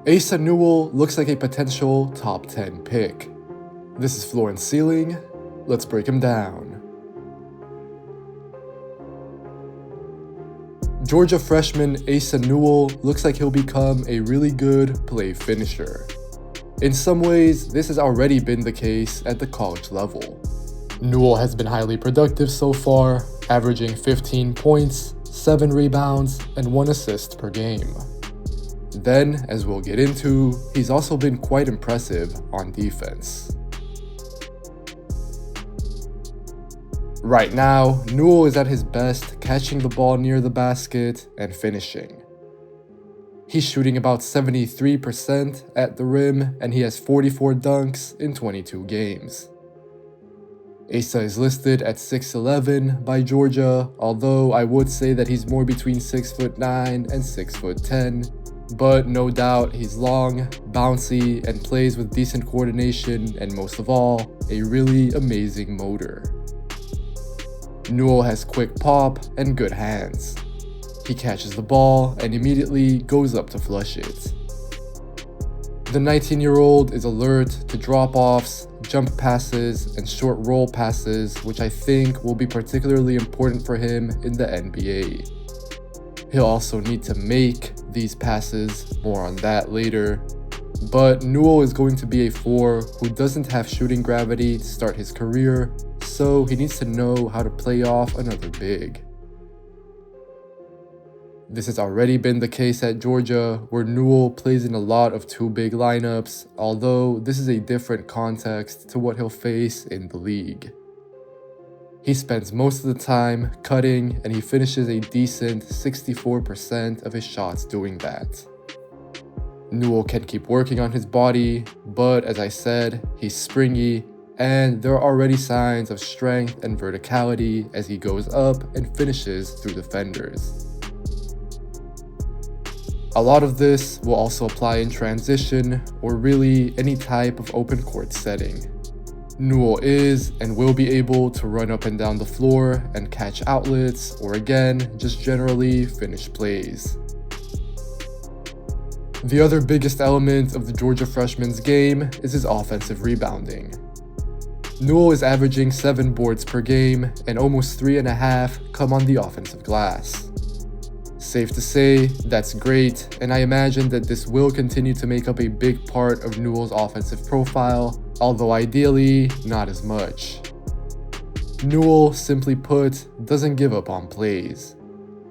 Asa Newell looks like a potential top 10 pick. This is Floor and Ceiling. Let's break him down. Georgia freshman Asa Newell looks like he'll become a really good play finisher. In some ways, this has already been the case at the college level. Newell has been highly productive so far, averaging 15 points, 7 rebounds, and 1 assist per game. Then, as we'll get into, he's also been quite impressive on defense. Right now, Newell is at his best catching the ball near the basket and finishing. He's shooting about 73% at the rim, and he has 44 dunks in 22 games. Asa is listed at 6'11" by Georgia, although I would say that he's more between 6'9" and 6'10", but no doubt he's long, bouncy, and plays with decent coordination and most of all, a really amazing motor. Newell has quick pop and good hands. He catches the ball and immediately goes up to flush it. The 19-year-old is alert to drop-offs, jump passes, and short roll passes, which I think will be particularly important for him in the NBA. He'll also need to make these passes, more on that later. But Newell is going to be a 4 who doesn't have shooting gravity to start his career, so he needs to know how to play off another big. This has already been the case at Georgia, where Newell plays in a lot of 2 big lineups, although this is a different context to what he'll face in the league. He spends most of the time cutting, and he finishes a decent 64% of his shots doing that. Newell can keep working on his body, but as I said, he's springy, and there are already signs of strength and verticality as he goes up and finishes through defenders. A lot of this will also apply in transition, or really any type of open court setting. Newell is and will be able to run up and down the floor and catch outlets, or again, just generally finish plays. The other biggest element of the Georgia freshman's game is his offensive rebounding. Newell is averaging 7 boards per game, and almost 3.5 come on the offensive glass. Safe to say, that's great, and I imagine that this will continue to make up a big part of Newell's offensive profile, although ideally, not as much. Newell, simply put, doesn't give up on plays.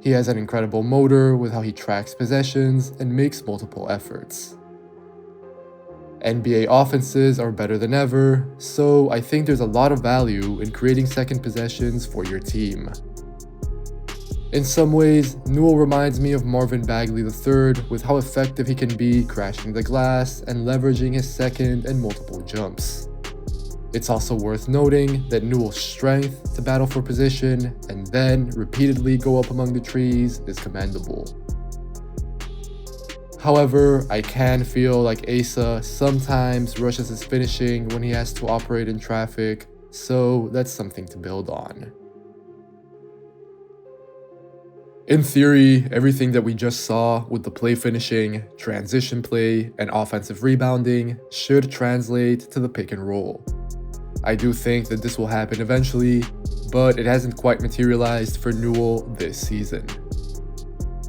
He has an incredible motor with how he tracks possessions and makes multiple efforts. NBA offenses are better than ever, so I think there's a lot of value in creating second possessions for your team. In some ways, Newell reminds me of Marvin Bagley III with how effective he can be crashing the glass and leveraging his second and multiple jumps. It's also worth noting that Newell's strength to battle for position and then repeatedly go up among the trees is commendable. However, I can feel like Asa sometimes rushes his finishing when he has to operate in traffic, so that's something to build on. In theory, everything that we just saw with the play finishing, transition play, and offensive rebounding should translate to the pick and roll. I do think that this will happen eventually, but it hasn't quite materialized for Newell this season.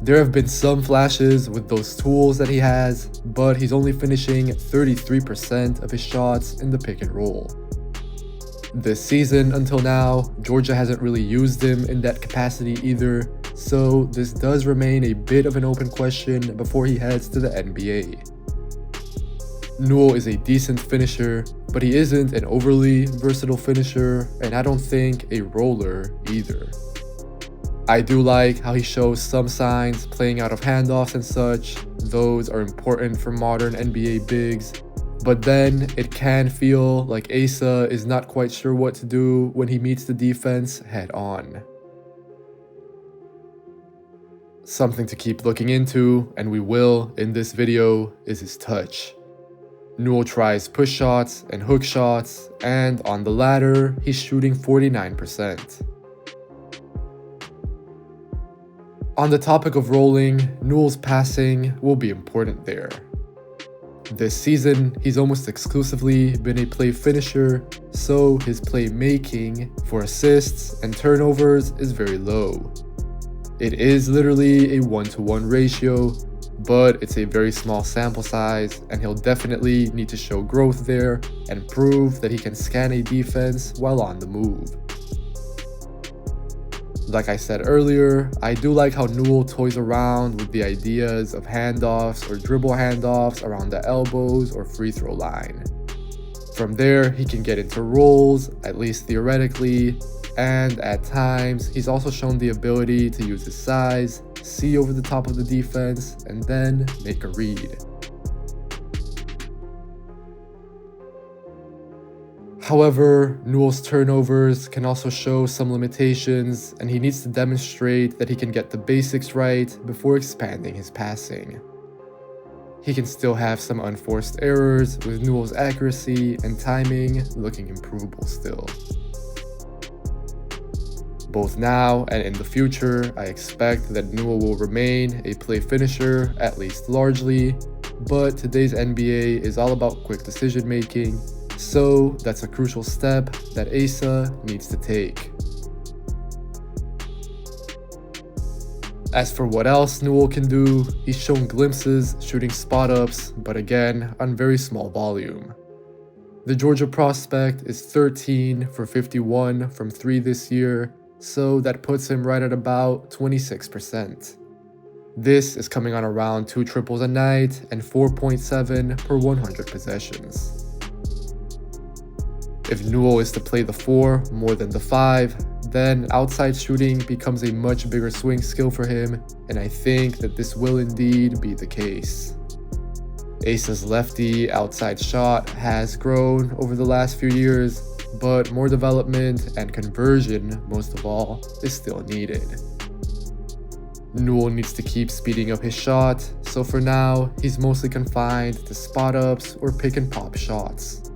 There have been some flashes with those tools that he has, but he's only finishing 33% of his shots in the pick and roll. This season, until now, Georgia hasn't really used him in that capacity either, so this does remain a bit of an open question before he heads to the NBA. Newell is a decent finisher, but he isn't an overly versatile finisher, and I don't think a roller either. I do like how he shows some signs playing out of handoffs and such. Those are important for modern NBA bigs, but then it can feel like Asa is not quite sure what to do when he meets the defense head on. Something to keep looking into, and we will in this video, is his touch. Newell tries push shots and hook shots, and on the latter, he's shooting 49%. On the topic of rolling, Newell's passing will be important there. This season, he's almost exclusively been a play finisher, so his playmaking for assists and turnovers is very low. It is literally a 1-to-1 ratio, but it's a very small sample size, and he'll definitely need to show growth there and prove that he can scan a defense while on the move. Like I said earlier, I do like how Newell toys around with the ideas of handoffs or dribble handoffs around the elbows or free throw line. From there, he can get into rolls, at least theoretically, and at times, he's also shown the ability to use his size, see over the top of the defense, and then make a read. However, Newell's turnovers can also show some limitations, and he needs to demonstrate that he can get the basics right before expanding his passing. He can still have some unforced errors, with Newell's accuracy and timing looking improvable still. Both now and in the future, I expect that Newell will remain a play finisher, at least largely, but today's NBA is all about quick decision making, so that's a crucial step that Asa needs to take. As for what else Newell can do, he's shown glimpses shooting spot-ups, but again, on very small volume. The Georgia prospect is 13 for 51 from 3 this year, so that puts him right at about 26%. This is coming on around 2 triples a night and 4.7 per 100 possessions. If Newell is to play the 4 more than the 5, then outside shooting becomes a much bigger swing skill for him, and I think that this will indeed be the case. Asa's lefty outside shot has grown over the last few years, but more development and conversion, most of all, is still needed. Newell needs to keep speeding up his shot, so for now, he's mostly confined to spot-ups or pick-and-pop shots.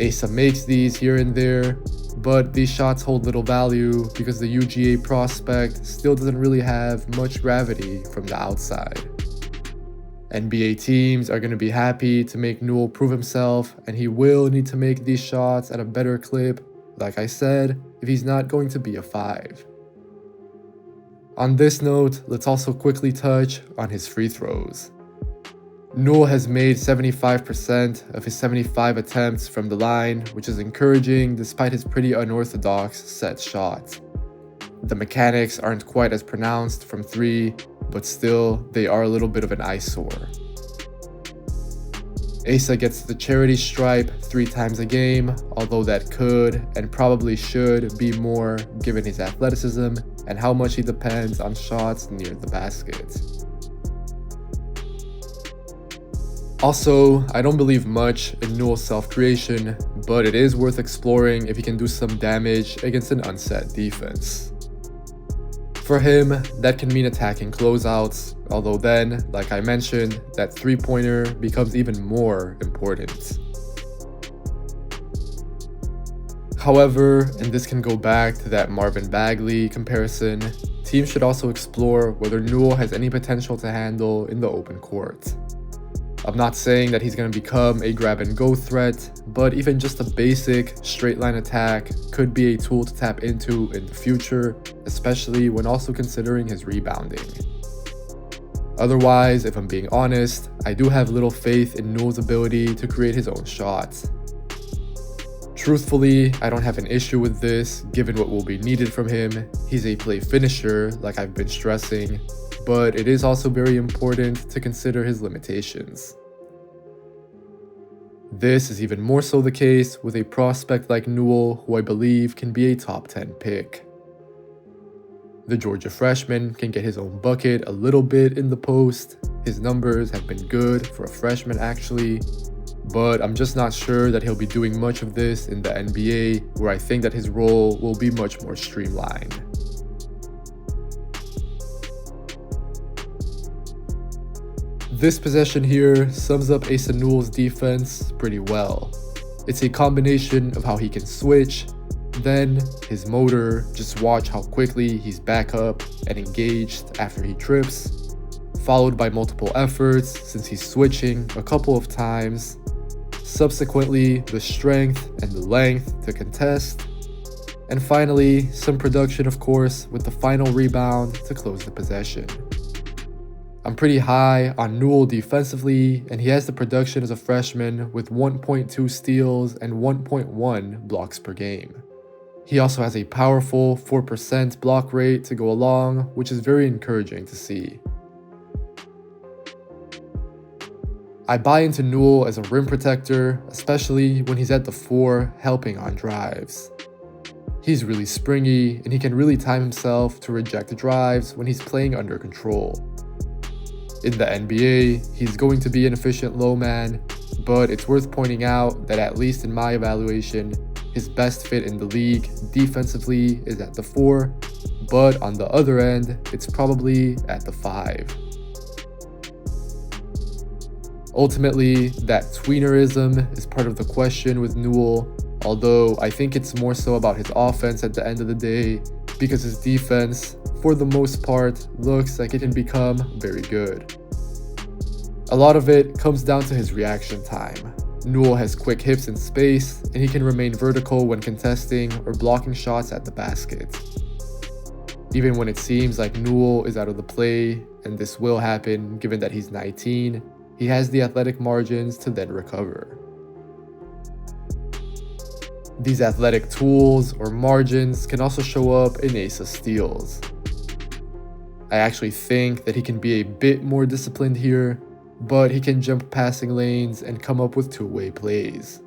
Asa makes these here and there, but these shots hold little value because the UGA prospect still doesn't really have much gravity from the outside. NBA teams are going to be happy to make Newell prove himself, and he will need to make these shots at a better clip, like I said, if he's not going to be a 5. On this note, let's also quickly touch on his free throws. Newell has made 75% of his 75 attempts from the line, which is encouraging despite his pretty unorthodox set shot. The mechanics aren't quite as pronounced from 3, but still, they are a little bit of an eyesore. Asa gets the charity stripe 3 times a game, although that could and probably should be more given his athleticism and how much he depends on shots near the basket. Also, I don't believe much in Newell's self-creation, but it is worth exploring if he can do some damage against an unset defense. For him, that can mean attacking closeouts, although then, like I mentioned, that 3-pointer becomes even more important. However, and this can go back to that Marvin Bagley comparison, teams should also explore whether Newell has any potential to handle in the open court. I'm not saying that he's going to become a grab-and-go threat, but even just a basic straight-line attack could be a tool to tap into in the future, especially when also considering his rebounding. Otherwise, if I'm being honest, I do have little faith in Newell's ability to create his own shots. Truthfully, I don't have an issue with this, given what will be needed from him. He's a play finisher, like I've been stressing, but it is also very important to consider his limitations. This is even more so the case with a prospect like Newell, who I believe can be a top 10 pick. The Georgia freshman can get his own bucket a little bit in the post. His numbers have been good for a freshman actually, but I'm just not sure that he'll be doing much of this in the NBA, where I think that his role will be much more streamlined. This possession here sums up Asa Newell's defense pretty well. It's a combination of how he can switch, then his motor, just watch how quickly he's back up and engaged after he trips, followed by multiple efforts since he's switching a couple of times, subsequently the strength and the length to contest, and finally some production of course with the final rebound to close the possession. I'm pretty high on Newell defensively, and he has the production as a freshman with 1.2 steals and 1.1 blocks per game. He also has a powerful 4% block rate to go along, which is very encouraging to see. I buy into Newell as a rim protector, especially when he's at the 4 helping on drives. He's really springy, and he can really time himself to reject drives when he's playing under control. In the NBA, he's going to be an efficient low man, but it's worth pointing out that at least in my evaluation, his best fit in the league defensively is at the 4, but on the other end, it's probably at the 5. Ultimately, that tweenerism is part of the question with Newell, although I think it's more so about his offense at the end of the day, because his defense, for the most part, looks like it can become very good. A lot of it comes down to his reaction time. Newell has quick hips in space, and he can remain vertical when contesting or blocking shots at the basket. Even when it seems like Newell is out of the play, and this will happen given that he's 19, he has the athletic margins to then recover. These athletic tools or margins can also show up in Asa steals. I actually think that he can be a bit more disciplined here, but he can jump passing lanes and come up with two-way plays.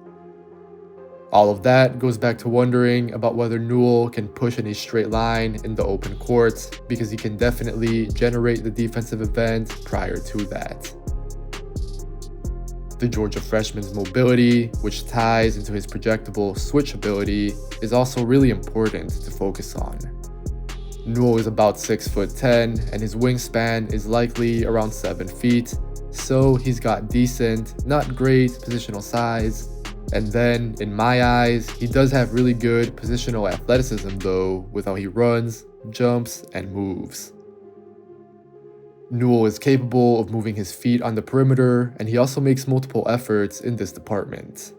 All of that goes back to wondering about whether Newell can push in a straight line in the open court, because he can definitely generate the defensive event prior to that. The Georgia freshman's mobility, which ties into his projectable switch ability, is also really important to focus on. Newell is about 6'10", and his wingspan is likely around 7 feet, so he's got decent, not great positional size. And then, in my eyes, he does have really good positional athleticism though, with how he runs, jumps, and moves. Newell is capable of moving his feet on the perimeter, and he also makes multiple efforts in this department.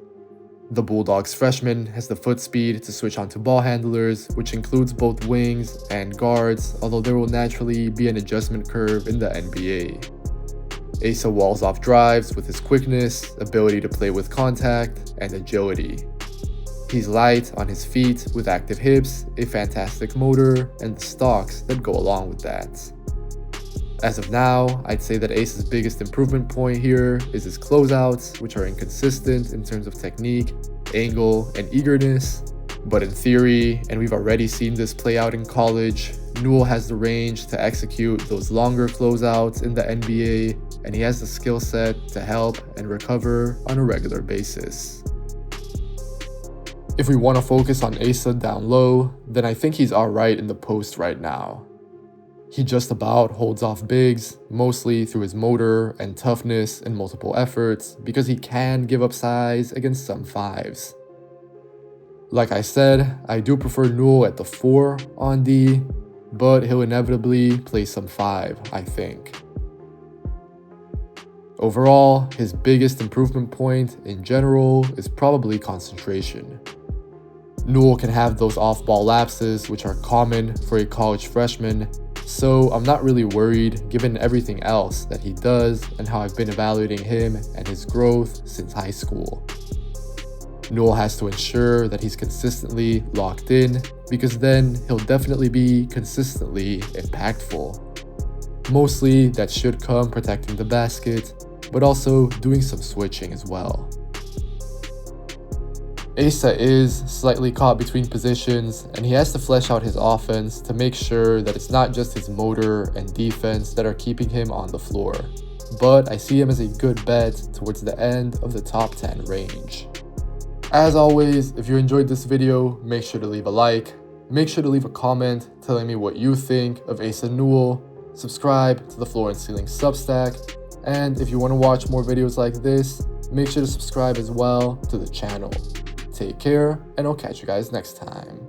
The Bulldogs freshman has the foot speed to switch onto ball handlers, which includes both wings and guards, although there will naturally be an adjustment curve in the NBA. Asa walls off drives with his quickness, ability to play with contact, and agility. He's light on his feet with active hips, a fantastic motor, and the stalks that go along with that. As of now, I'd say that Asa's biggest improvement point here is his closeouts, which are inconsistent in terms of technique, angle, and eagerness. But in theory, and we've already seen this play out in college, Newell has the range to execute those longer closeouts in the NBA, and he has the skill set to help and recover on a regular basis. If we want to focus on Asa down low, then I think he's alright in the post right now. He just about holds off bigs, mostly through his motor and toughness in multiple efforts, because he can give up size against some 5s. Like I said, I do prefer Newell at the 4 on D, but he'll inevitably play some 5, I think. Overall, his biggest improvement point in general is probably concentration. Newell can have those off-ball lapses, which are common for a college freshman, so I'm not really worried given everything else that he does and how I've been evaluating him and his growth since high school. Newell has to ensure that he's consistently locked in, because then he'll definitely be consistently impactful. Mostly that should come protecting the basket, but also doing some switching as well. Asa is slightly caught between positions, and he has to flesh out his offense to make sure that it's not just his motor and defense that are keeping him on the floor. But I see him as a good bet towards the end of the top 10 range. As always, if you enjoyed this video, make sure to leave a like, make sure to leave a comment telling me what you think of Asa Newell, subscribe to the Floor and Ceiling Substack, and if you want to watch more videos like this, make sure to subscribe as well to the channel. Take care, and I'll catch you guys next time.